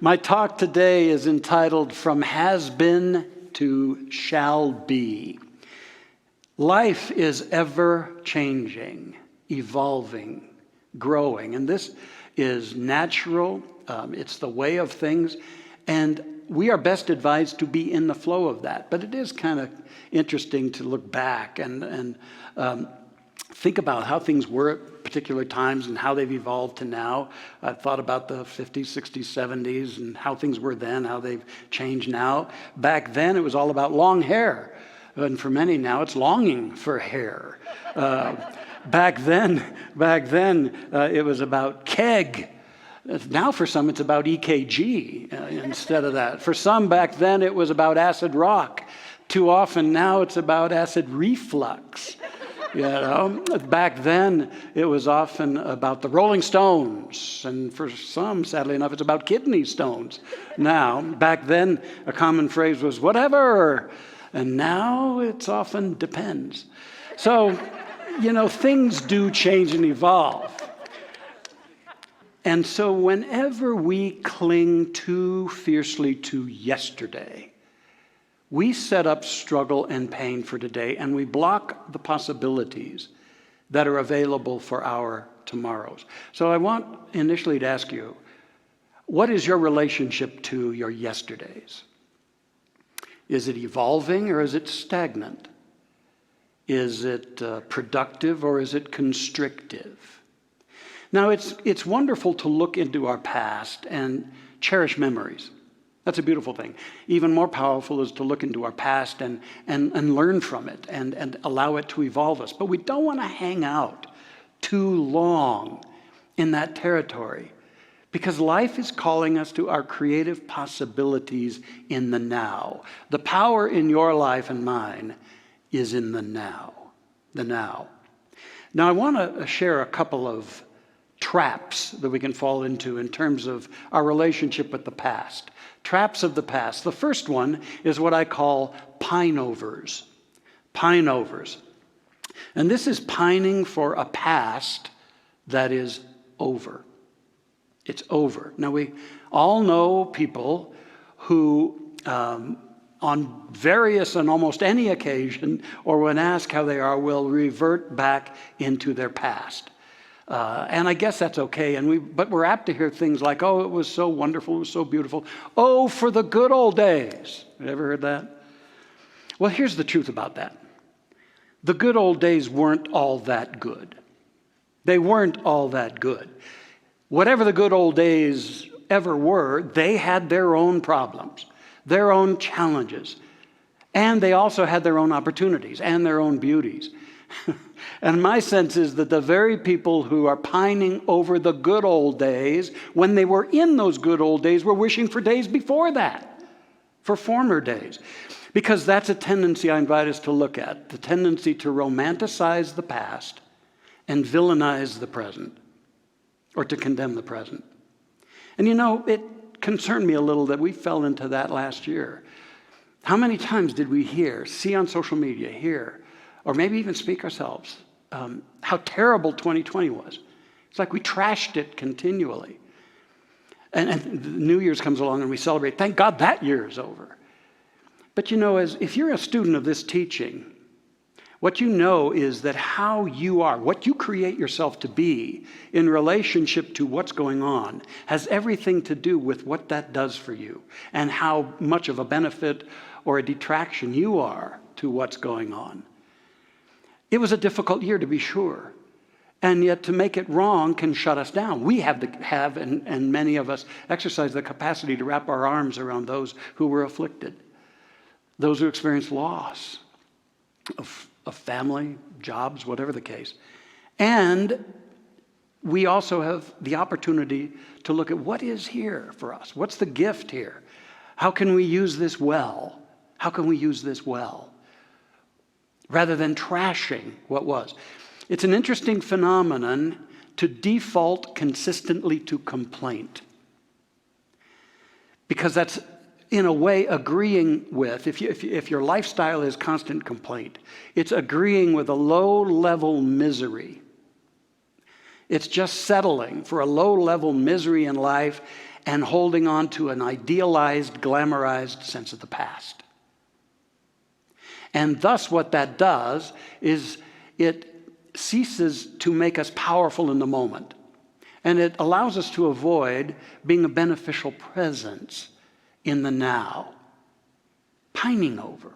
My talk today is entitled From Has Been to Shall Be. Life is ever changing, evolving, growing, and this is natural. It's the way of things, and we are best advised to be in the flow of that. But it is kind of interesting to look back and think about how things were at particular times and how they've evolved to now. I've thought about the 50s, 60s, 70s and how things were then, how they've changed now. Back then, it was all about long hair. And for many now, it's longing for hair. Back then, it was about keg. Now for some, it's about EKG instead of that. For some back then, it was about acid rock. Too often now, it's about acid reflux. You know, back then, it was often about the Rolling Stones. And for some, sadly enough, it's about kidney stones. Now, back then, a common phrase was whatever. And now it's often depends. So, you know, things do change and evolve. And so whenever we cling too fiercely to yesterday, we set up struggle and pain for today, and we block the possibilities that are available for our tomorrows. So I want initially to ask you, what is your relationship to your yesterdays? Is it evolving or is it stagnant? Is it productive or is it constrictive? Now, it's wonderful to look into our past and cherish memories. That's a beautiful thing. Even more powerful is to look into our past and learn from it and allow it to evolve us. But we don't want to hang out too long in that territory because life is calling us to our creative possibilities in the now. The power in your life and mine is in the now. The now. Now, I want to share a couple of traps that we can fall into in terms of our relationship with the past. Traps of the past. The first one is what I call pine-overs. Pine-overs. And this is pining for a past that is over. It's over. Now, we all know people who, on various and almost any occasion, or when asked how they are, will revert back into their past. And I guess that's okay. But we're apt to hear things like, oh, it was so wonderful, it was so beautiful. Oh, for the good old days. Have you ever heard that? Well, here's the truth about that. The good old days weren't all that good. They weren't all that good. Whatever the good old days ever were, they had their own problems, their own challenges. And they also had their own opportunities and their own beauties. And my sense is that the very people who are pining over the good old days, when they were in those good old days, were wishing for days before that, for former days. Because that's a tendency I invite us to look at, the tendency to romanticize the past and villainize the present, or to condemn the present. And you know, it concerned me a little that we fell into that last year. How many times did we see on social media, or maybe even speak ourselves, how terrible 2020 was? It's like we trashed it continually. And New Year's comes along and we celebrate. Thank God that year is over. But you know, if you're a student of this teaching, what you know is that how you are, what you create yourself to be in relationship to what's going on, has everything to do with what that does for you and how much of a benefit or a detraction you are to what's going on. It was a difficult year, to be sure. And yet to make it wrong can shut us down. We and many of us exercise the capacity to wrap our arms around those who were afflicted, those who experienced loss of family, jobs, whatever the case. And we also have the opportunity to look at what is here for us. What's the gift here? How can we use this well? How can we use this well? Rather than trashing what was. It's an interesting phenomenon to default consistently to complaint. Because that's, in a way, agreeing with, if your lifestyle is constant complaint, it's agreeing with a low-level misery. It's just settling for a low-level misery in life and holding on to an idealized, glamorized sense of the past. And thus what that does is it ceases to make us powerful in the moment. And it allows us to avoid being a beneficial presence in the now. Pining over,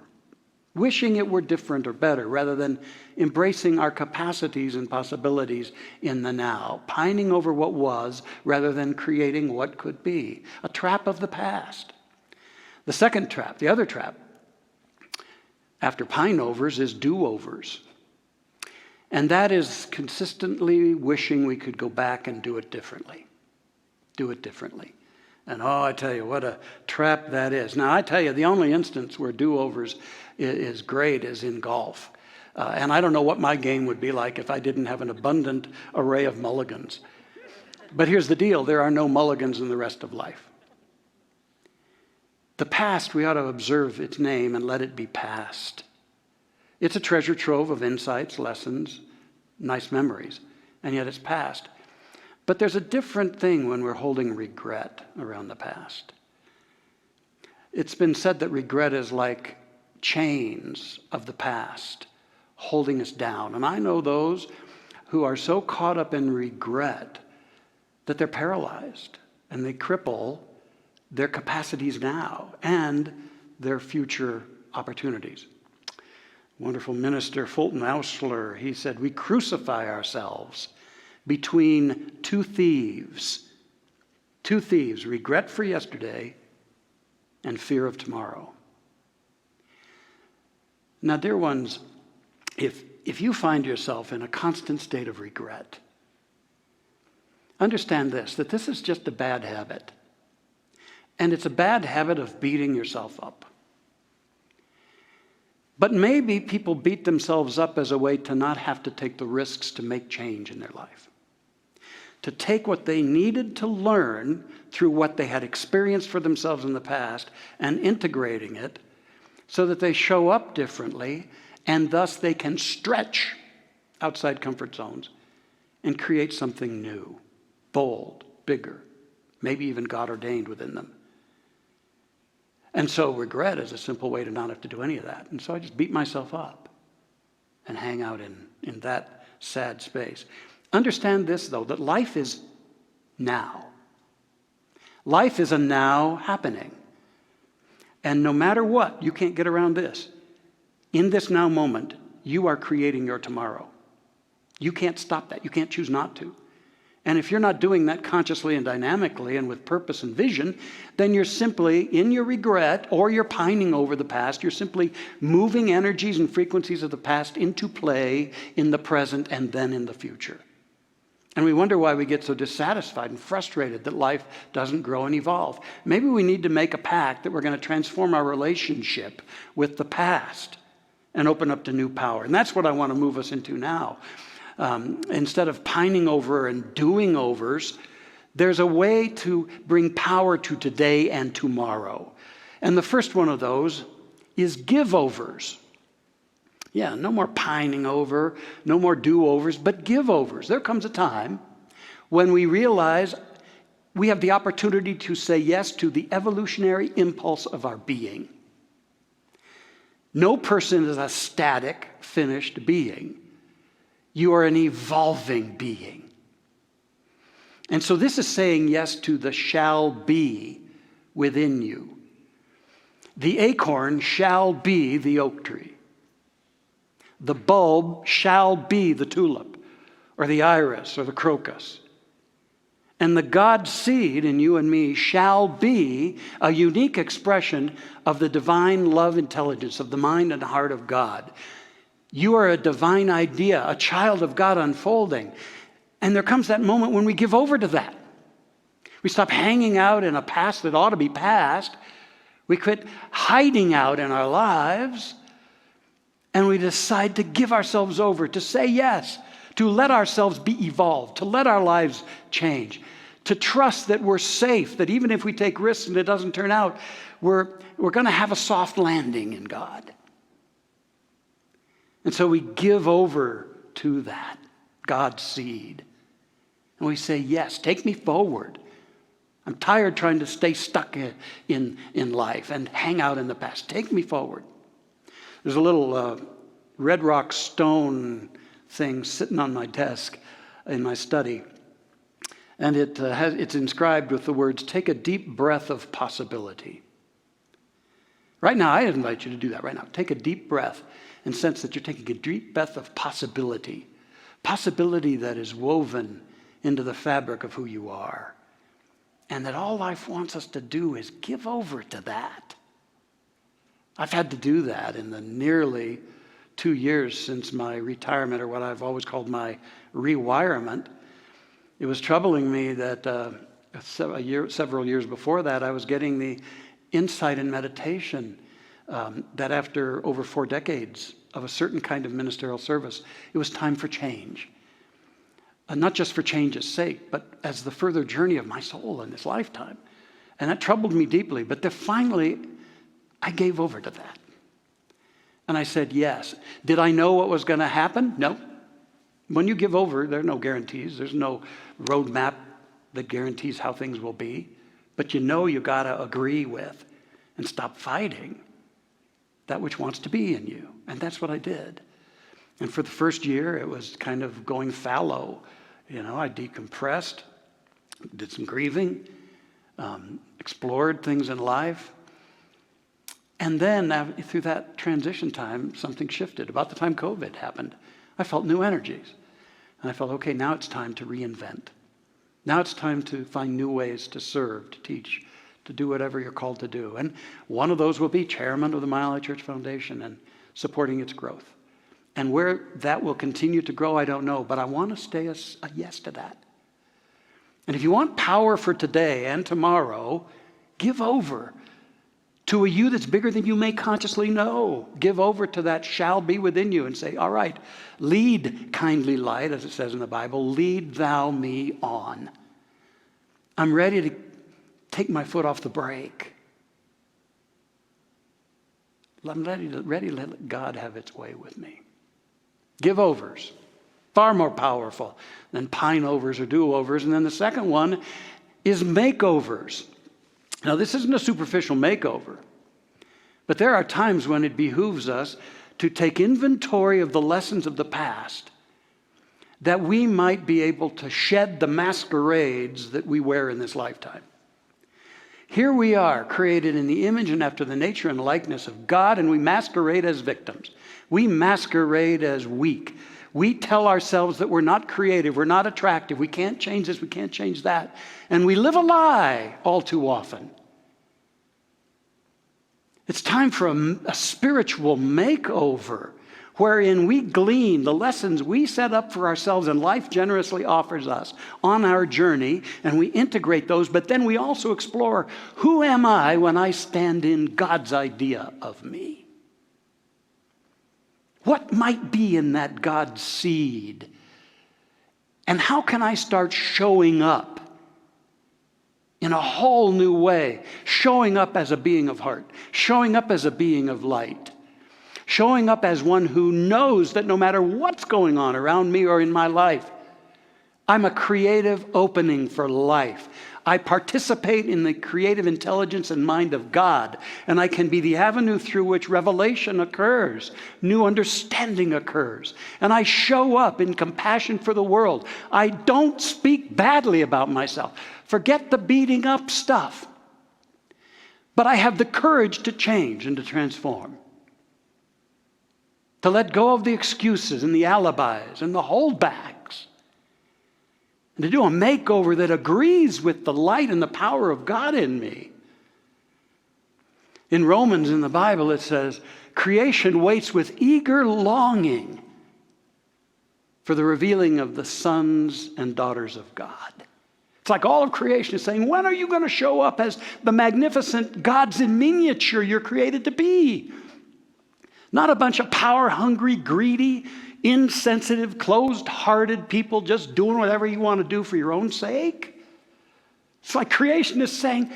wishing it were different or better, rather than embracing our capacities and possibilities in the now. Pining over what was, rather than creating what could be. A trap of the past. The second trap, the other trap, after pine-overs is do-overs. And that is consistently wishing we could go back and do it differently. Do it differently. And oh, I tell you, what a trap that is. Now, I tell you, the only instance where do-overs is great is in golf. And I don't know what my game would be like if I didn't have an abundant array of mulligans. But here's the deal. There are no mulligans in the rest of life. The past, we ought to observe its name and let it be past. It's a treasure trove of insights, lessons, nice memories, and yet it's past. But there's a different thing when we're holding regret around the past. It's been said that regret is like chains of the past holding us down. And I know those who are so caught up in regret that they're paralyzed and they cripple their capacities now and their future opportunities. Wonderful minister Fulton Ausler, he said, we crucify ourselves between two thieves, regret for yesterday and fear of tomorrow. Now, dear ones, if you find yourself in a constant state of regret, understand this, that this is just a bad habit. And it's a bad habit of beating yourself up. But maybe people beat themselves up as a way to not have to take the risks to make change in their life. To take what they needed to learn through what they had experienced for themselves in the past and integrating it so that they show up differently and thus they can stretch outside comfort zones and create something new, bold, bigger, maybe even God-ordained within them. And so regret is a simple way to not have to do any of that. And so I just beat myself up and hang out in that sad space. Understand this, though, that life is now. Life is a now happening. And no matter what, you can't get around this. In this now moment, you are creating your tomorrow. You can't stop that. You can't choose not to. And if you're not doing that consciously and dynamically and with purpose and vision, then you're simply, in your regret or you're pining over the past, you're simply moving energies and frequencies of the past into play in the present and then in the future. And we wonder why we get so dissatisfied and frustrated that life doesn't grow and evolve. Maybe we need to make a pact that we're going to transform our relationship with the past and open up to new power. And that's what I want to move us into now. Instead of pining over and doing overs, there's a way to bring power to today and tomorrow. And the first one of those is give-overs. Yeah, no more pining over, no more do-overs, but give-overs. There comes a time when we realize we have the opportunity to say yes to the evolutionary impulse of our being. No person is a static, finished being. You are an evolving being. And so this is saying yes to the shall be within you. The acorn shall be the oak tree. The bulb shall be the tulip or the iris or the crocus. And the God seed in you and me shall be a unique expression of the divine love intelligence of the mind and heart of God. You are a divine idea, a child of God unfolding. And there comes that moment when we give over to that. We stop hanging out in a past that ought to be past. We quit hiding out in our lives. And we decide to give ourselves over, to say yes, to let ourselves be evolved, to let our lives change, to trust that we're safe, that even if we take risks and it doesn't turn out, we're going to have a soft landing in God. And so we give over to that, God's seed. And we say, yes, take me forward. I'm tired trying to stay stuck in life and hang out in the past. Take me forward. There's a little red rock stone thing sitting on my desk in my study. And it's inscribed with the words, take a deep breath of possibility. Right now, I invite you to do that right now. Take a deep breath and sense that you're taking a deep breath of possibility. Possibility that is woven into the fabric of who you are. And that all life wants us to do is give over to that. I've had to do that in the nearly 2 years since my retirement, or what I've always called my rewirement. It was troubling me that several years before that, I was getting the insight in meditation that after over 4 decades of a certain kind of ministerial service, it was time for change. Not just for change's sake, but as the further journey of my soul in this lifetime. And that troubled me deeply. But finally, I gave over to that. And I said, yes. Did I know what was going to happen? No. When you give over, there are no guarantees. There's no roadmap that guarantees how things will be. But you got to agree with and stop fighting that which wants to be in you. And that's what I did. And for the first year, it was kind of going fallow. I decompressed, did some grieving, explored things in life. And then through that transition time, something shifted. About the time COVID happened, I felt new energies. And I felt, okay, now it's time to reinvent. Now it's time to find new ways to serve, to teach, to do whatever you're called to do. And one of those will be chairman of the Mile High Church Foundation and supporting its growth. And where that will continue to grow, I don't know, but I want to stay a yes to that. And if you want power for today and tomorrow, give over to a you that's bigger than you may consciously know. Give over to that shall be within you and say, all right, lead, kindly light, as it says in the Bible, lead thou me on. I'm ready to take my foot off the brake. I'm ready to let God have its way with me. Give-overs, far more powerful than pine-overs or do-overs. And then the second one is makeovers. Now, this isn't a superficial makeover, but there are times when it behooves us to take inventory of the lessons of the past that we might be able to shed the masquerades that we wear in this lifetime. Here we are, created in the image and after the nature and likeness of God, and we masquerade as victims. We masquerade as weak. We tell ourselves that we're not creative, we're not attractive, we can't change this, we can't change that. And we live a lie all too often. It's time for a spiritual makeover wherein we glean the lessons we set up for ourselves and life generously offers us on our journey, and we integrate those, but then we also explore, who am I when I stand in God's idea of me? What might be in that God seed? And how can I start showing up in a whole new way? Showing up as a being of heart, showing up as a being of light, showing up as one who knows that no matter what's going on around me or in my life, I'm a creative opening for life. I participate in the creative intelligence and mind of God, and I can be the avenue through which revelation occurs, new understanding occurs, and I show up in compassion for the world. I don't speak badly about myself. Forget the beating up stuff. But I have the courage to change and to transform. To let go of the excuses and the alibis and the holdbacks. And to do a makeover that agrees with the light and the power of God in me. In Romans in the Bible it says, creation waits with eager longing for the revealing of the sons and daughters of God. It's like all of creation is saying, when are you going to show up as the magnificent gods in miniature you're created to be? Not a bunch of power-hungry, greedy, insensitive, closed-hearted people just doing whatever you want to do for your own sake. It's like creation is saying,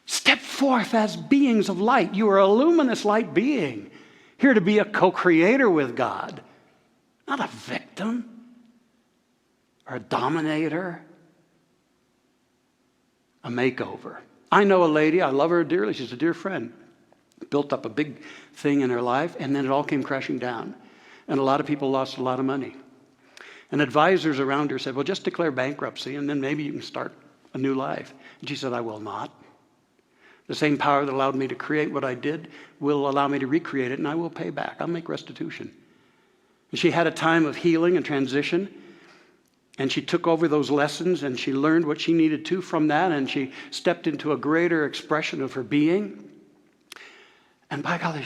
step forth as beings of light. You are a luminous light being, here to be a co-creator with God, not a victim. or a dominator. a makeover. I know a lady, I love her dearly, she's a dear friend, built up a big thing in her life, and then it all came crashing down. And a lot of people lost a lot of money. And advisors around her said, well, just declare bankruptcy, and then maybe you can start a new life. And she said, I will not. The same power that allowed me to create what I did will allow me to recreate it, and I will pay back. I'll make restitution. And she had a time of healing and transition, and she took over those lessons, and she learned what she needed to from that, and she stepped into a greater expression of her being. And by golly,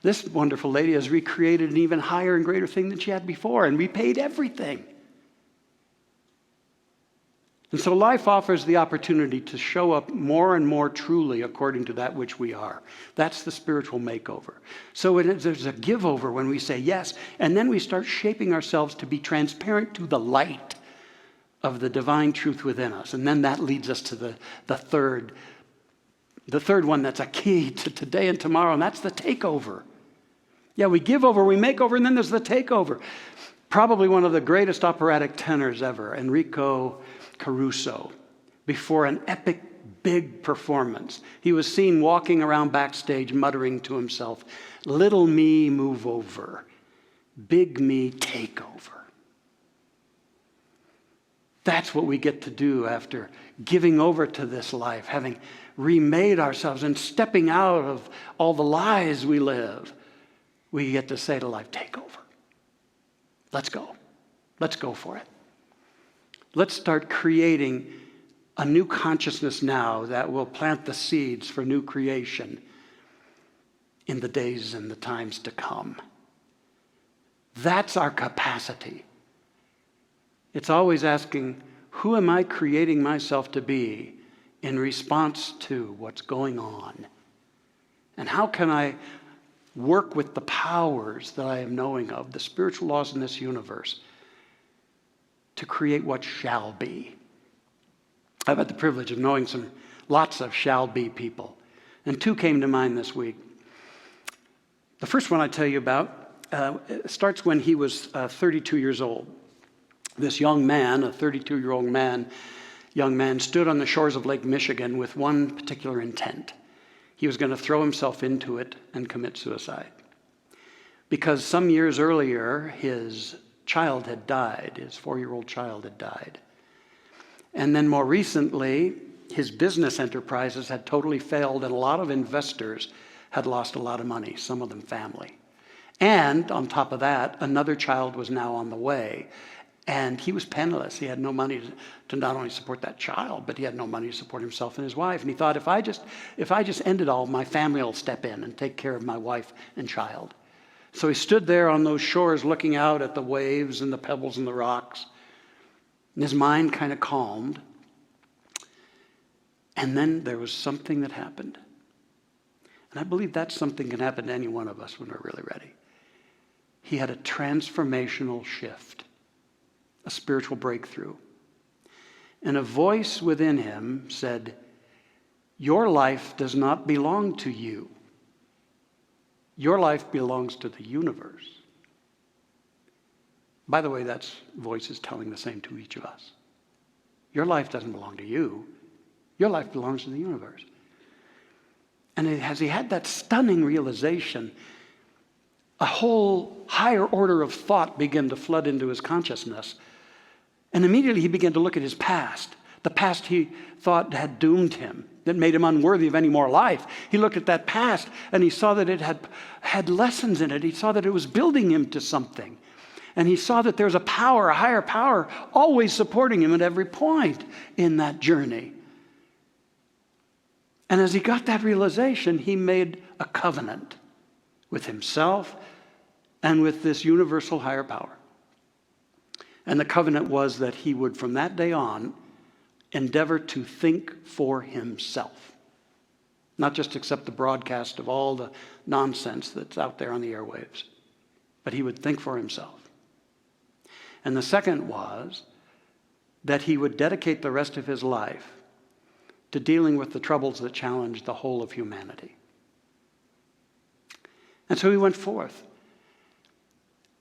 this wonderful lady has recreated an even higher and greater thing than she had before, and repaid everything. And so life offers the opportunity to show up more and more truly according to that which we are. That's the spiritual makeover. So there's a give-over when we say yes, and then we start shaping ourselves to be transparent to the light of the divine truth within us. And then that leads us to the third one that's a key to today and tomorrow, and that's the takeover. Yeah, we give over, we make over, and then there's the takeover. Probably one of the greatest operatic tenors ever, Enrico Caruso, before an epic big performance. He was seen walking around backstage muttering to himself, little me move over, big me take over. That's what we get to do after giving over to this life, having remade ourselves and stepping out of all the lies we live. We get to say to life, take over. Let's go. Let's go for it. Let's start creating a new consciousness now that will plant the seeds for new creation in the days and the times to come. That's our capacity. It's always asking, who am I creating myself to be in response to what's going on? And how can I work with the powers that I am knowing of, the spiritual laws in this universe, to create what shall be? I've had the privilege of knowing lots of shall be people. And two came to mind this week. The first one I tell you about starts when he was 32 years old. This young man, a 32-year-old young man, stood on the shores of Lake Michigan with one particular intent. He was going to throw himself into it and commit suicide. Because some years earlier, his child had died. His 4-year-old child had died. And then more recently, his business enterprises had totally failed, and a lot of investors had lost a lot of money, some of them family. And on top of that, another child was now on the way. And he was penniless. He had no money to not only support that child, but he had no money to support himself and his wife. And he thought, if I just end it all, my family will step in and take care of my wife and child. So he stood there on those shores looking out at the waves and the pebbles and the rocks. And his mind kind of calmed. And then there was something that happened. And I believe that something can happen to any one of us when we're really ready. He had a transformational shift, a spiritual breakthrough. And a voice within him said, your life does not belong to you. Your life belongs to the universe. By the way, that voice is telling the same to each of us. Your life doesn't belong to you. Your life belongs to the universe. And as he had that stunning realization, a whole higher order of thought began to flood into his consciousness. And immediately he began to look at his past, the past he thought had doomed him, that made him unworthy of any more life. He looked at that past and he saw that it had lessons in it. He saw that it was building him to something. And he saw that there was a power, a higher power, always supporting him at every point in that journey. And as he got that realization, he made a covenant with himself and with this universal higher power. And the covenant was that he would, from that day on, endeavor to think for himself. Not just accept the broadcast of all the nonsense that's out there on the airwaves, but he would think for himself. And the second was that he would dedicate the rest of his life to dealing with the troubles that challenged the whole of humanity. And so he went forth.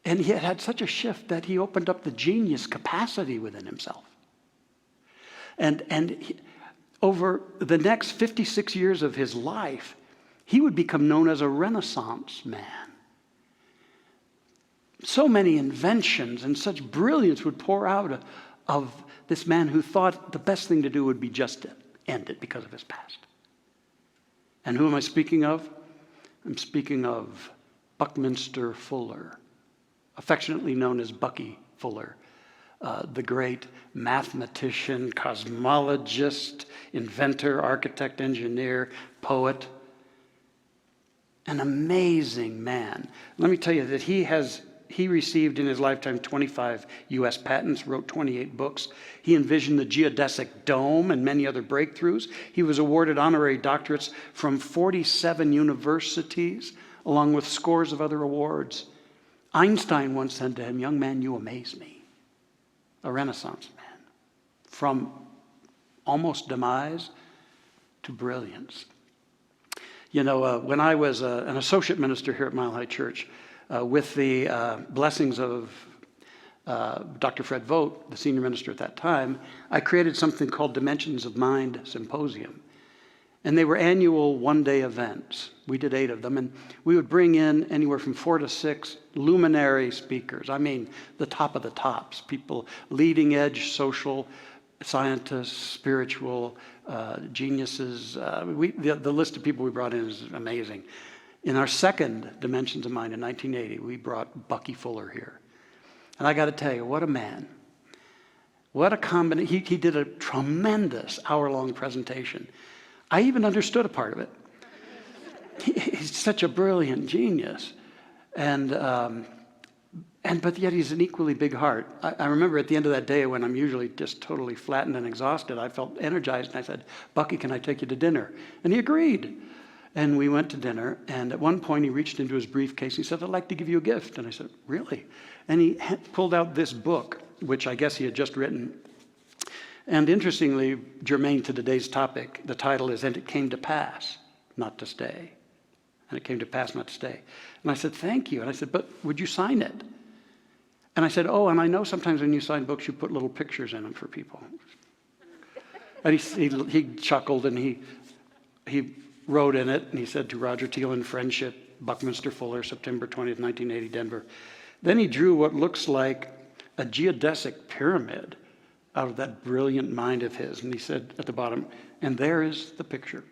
And he had such a shift that he opened up the genius capacity within himself. And over the next 56 years of his life, he would become known as a Renaissance man. So many inventions and such brilliance would pour out of this man who thought the best thing to do would be just to end it because of his past. And who am I speaking of? I'm speaking of Buckminster Fuller, affectionately known as Bucky Fuller, the great mathematician, cosmologist, inventor, architect, engineer, poet. An amazing man. Let me tell you that he received in his lifetime 25 U.S. patents, wrote 28 books. He envisioned the geodesic dome and many other breakthroughs. He was awarded honorary doctorates from 47 universities, along with scores of other awards. Einstein once said to him, "Young man, you amaze me." A Renaissance man, from almost demise to brilliance. You know, when I was an associate minister here at Mile High Church, with the blessings of Dr. Fred Vogt, the senior minister at that time, I created something called Dimensions of Mind Symposium. And they were annual one-day events. We did 8 of them, and we would bring in anywhere from 4 to 6 luminary speakers. I mean, the top of the tops, people, leading-edge social scientists, spiritual geniuses. The list of people we brought in is amazing. In our second Dimensions of Mind in 1980, we brought Bucky Fuller here. And I got to tell you, what a man. What a combination. He did a tremendous hour-long presentation. I even understood a part of it. He's such a brilliant genius. But yet he's an equally big heart. I remember at the end of that day when I'm usually just totally flattened and exhausted, I felt energized and I said, "Bucky, can I take you to dinner?" And he agreed. And we went to dinner, and at one point he reached into his briefcase. He said, "I'd like to give you a gift." And I said, "Really?" And he pulled out this book, which I guess he had just written. And interestingly, germane to today's topic, the title is, "And It Came to Pass, Not to Stay." And it came to pass not to stay. And I said, "Thank you." And I said, "But would you sign it?" And I said, "Oh, and I know sometimes when you sign books, you put little pictures in them for people." And he chuckled, and he wrote in it, and he said, "To Roger Teel in friendship, Buckminster Fuller, September 20th, 1980, Denver." Then he drew what looks like a geodesic pyramid out of that brilliant mind of his. And he said at the bottom, "And there is the picture."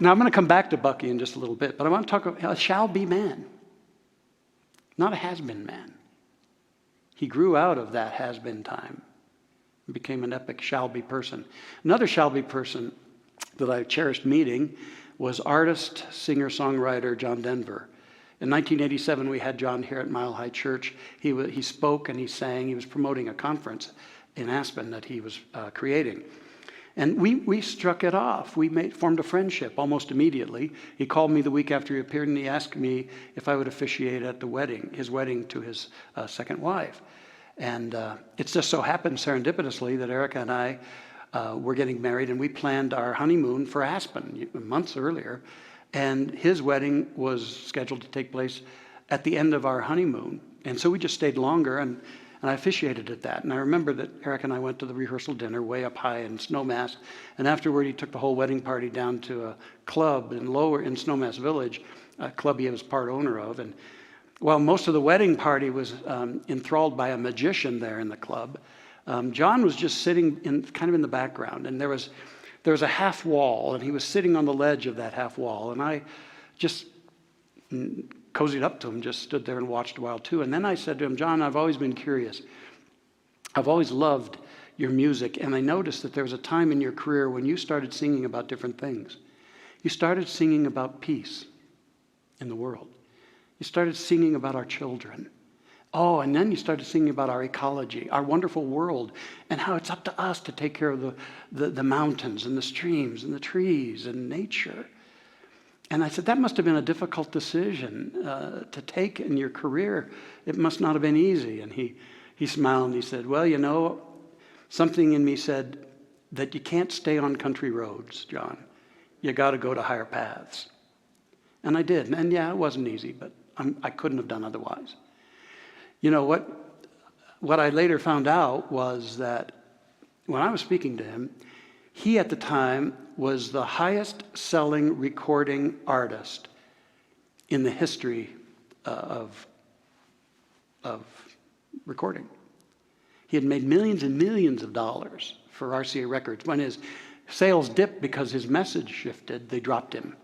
Now, I'm going to come back to Bucky in just a little bit, but I want to talk about a shall-be man, not a has-been man. He grew out of that has-been time and became an epic shall-be person. Another shall-be person that I cherished meeting was artist, singer, songwriter John Denver. In 1987, we had John here at Mile High Church. He spoke and he sang. He was promoting a conference in Aspen that he was creating. And we struck it off. We formed a friendship almost immediately. He called me the week after he appeared, and he asked me if I would officiate at his wedding to his second wife. And it just so happened serendipitously that Erica and I were getting married, and we planned our honeymoon for Aspen months earlier. And his wedding was scheduled to take place at the end of our honeymoon. And so we just stayed longer, and I officiated at that. And I remember that Eric and I went to the rehearsal dinner way up high in Snowmass. And afterward, he took the whole wedding party down to a club in Snowmass Village, a club he was part owner of. And while most of the wedding party was enthralled by a magician there in the club, John was just sitting kind of in the background. And there was a half wall, and he was sitting on the ledge of that half wall. And I just cozied up to him, just stood there and watched a while too. And then I said to him, "John, I've always been curious. I've always loved your music, and I noticed that there was a time in your career when you started singing about different things. You started singing about peace in the world. You started singing about our children. Oh, and then you started singing about our ecology, our wonderful world, and how it's up to us to take care of the mountains and the streams and the trees and nature." And I said, "That must have been a difficult decision to take in your career. It must not have been easy." And he smiled and he said, "Well, you know, something in me said that you can't stay on country roads, John. You got to go to higher paths." And I did. And yeah, it wasn't easy, but I couldn't have done otherwise. You know, what I later found out was that when I was speaking to him, He at the time was the highest selling recording artist in the history of recording. He had made millions and millions of dollars for RCA Records. When his sales dipped because his message shifted, they dropped him.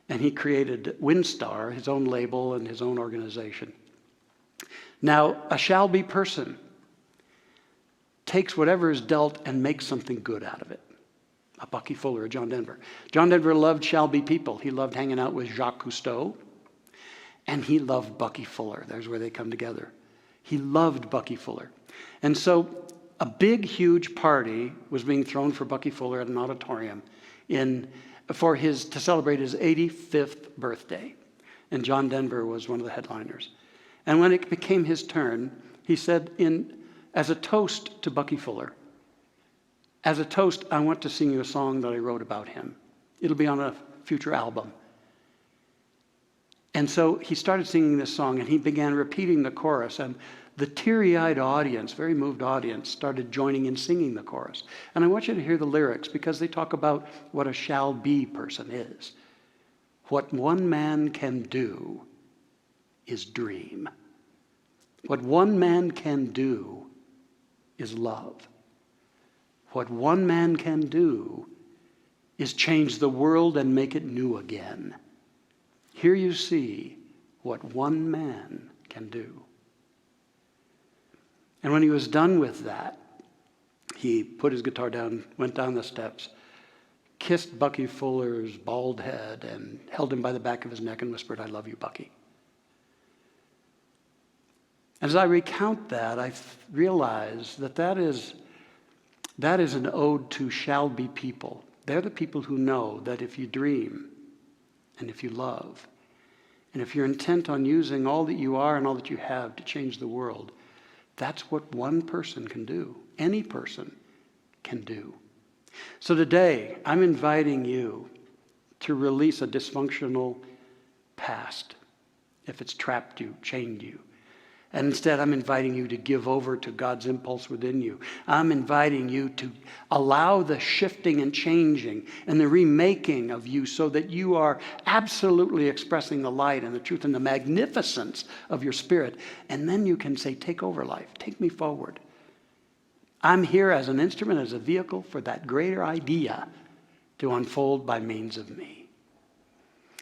And he created Windstar, his own label and his own organization. Now, a shall-be person takes whatever is dealt and makes something good out of it. A Bucky Fuller, a John Denver. John Denver loved shall-be people. He loved hanging out with Jacques Cousteau, and he loved Bucky Fuller. There's where they come together. He loved Bucky Fuller. And so a big, huge party was being thrown for Bucky Fuller at an auditorium to celebrate his 85th birthday. And John Denver was one of the headliners. And when it became his turn, he said, as a toast to Bucky Fuller, as a toast, I want to sing you a song that I wrote about him. It'll be on a future album. And so he started singing this song, and he began repeating the chorus, and the teary-eyed audience, very moved audience, started joining in singing the chorus. And I want you to hear the lyrics, because they talk about what a shall-be person is. What one man can do is dream. What one man can do is love. What one man can do is change the world and make it new again. Here you see what one man can do. And when he was done with that, he put his guitar down, went down the steps, kissed Bucky Fuller's bald head, and held him by the back of his neck and whispered, "I love you, Bucky." As I recount that, I realize that is an ode to shall-be people. They're the people who know that if you dream, and if you love, and if you're intent on using all that you are and all that you have to change the world, that's what one person can do. Any person can do. So today, I'm inviting you to release a dysfunctional past, if it's trapped you, chained you. And instead, I'm inviting you to give over to God's impulse within you. I'm inviting you to allow the shifting and changing and the remaking of you so that you are absolutely expressing the light and the truth and the magnificence of your spirit. And then you can say, take over life. Take me forward. I'm here as an instrument, as a vehicle for that greater idea to unfold by means of me.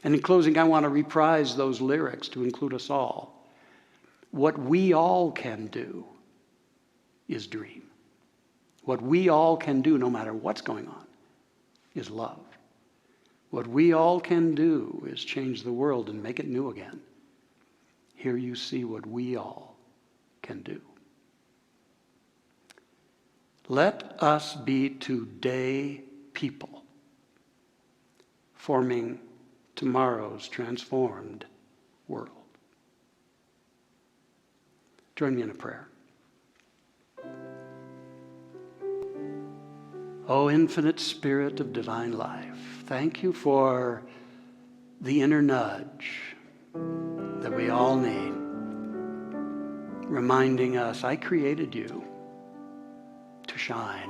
And in closing, I want to reprise those lyrics to include us all. What we all can do is dream. What we all can do, no matter what's going on, is love. What we all can do is change the world and make it new again. Here you see what we all can do. Let us be today people, forming tomorrow's transformed world. Join me in a prayer. O infinite Spirit of divine life, thank you for the inner nudge that we all need, reminding us, I created you to shine.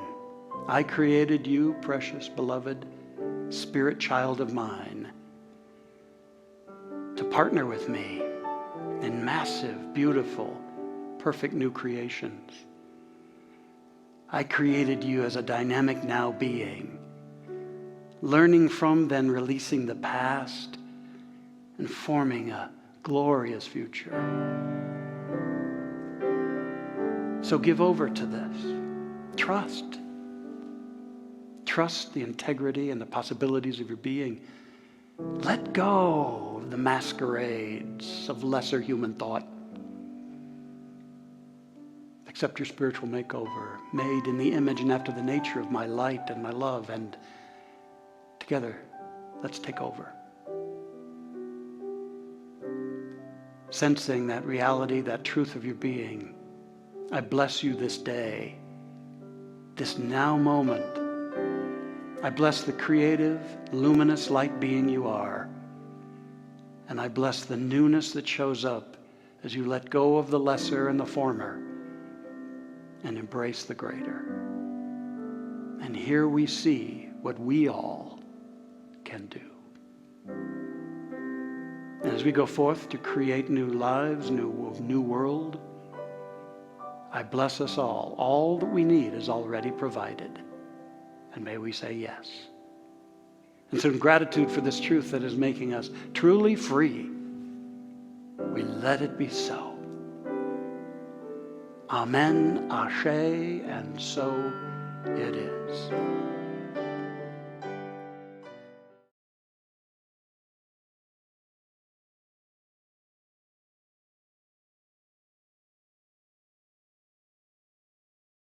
I created you, precious, beloved, spirit child of mine, to partner with me in massive, beautiful, perfect new creations. I created you as a dynamic now being, learning from, then releasing the past and forming a glorious future. So give over to this. Trust. Trust the integrity and the possibilities of your being. Let go of the masquerades of lesser human thought. Accept your spiritual makeover, made in the image and after the nature of my light and my love, and together, let's take over. Sensing that reality, that truth of your being, I bless you this day, this now moment. I bless the creative, luminous light being you are, and I bless the newness that shows up as you let go of the lesser and the former and embrace the greater. And here we see what we all can do. And as we go forth to create new lives, new world, I bless us all. All that we need is already provided. And may we say yes. And so in gratitude for this truth that is making us truly free, we let it be so. Amen, Ashe, and so it is.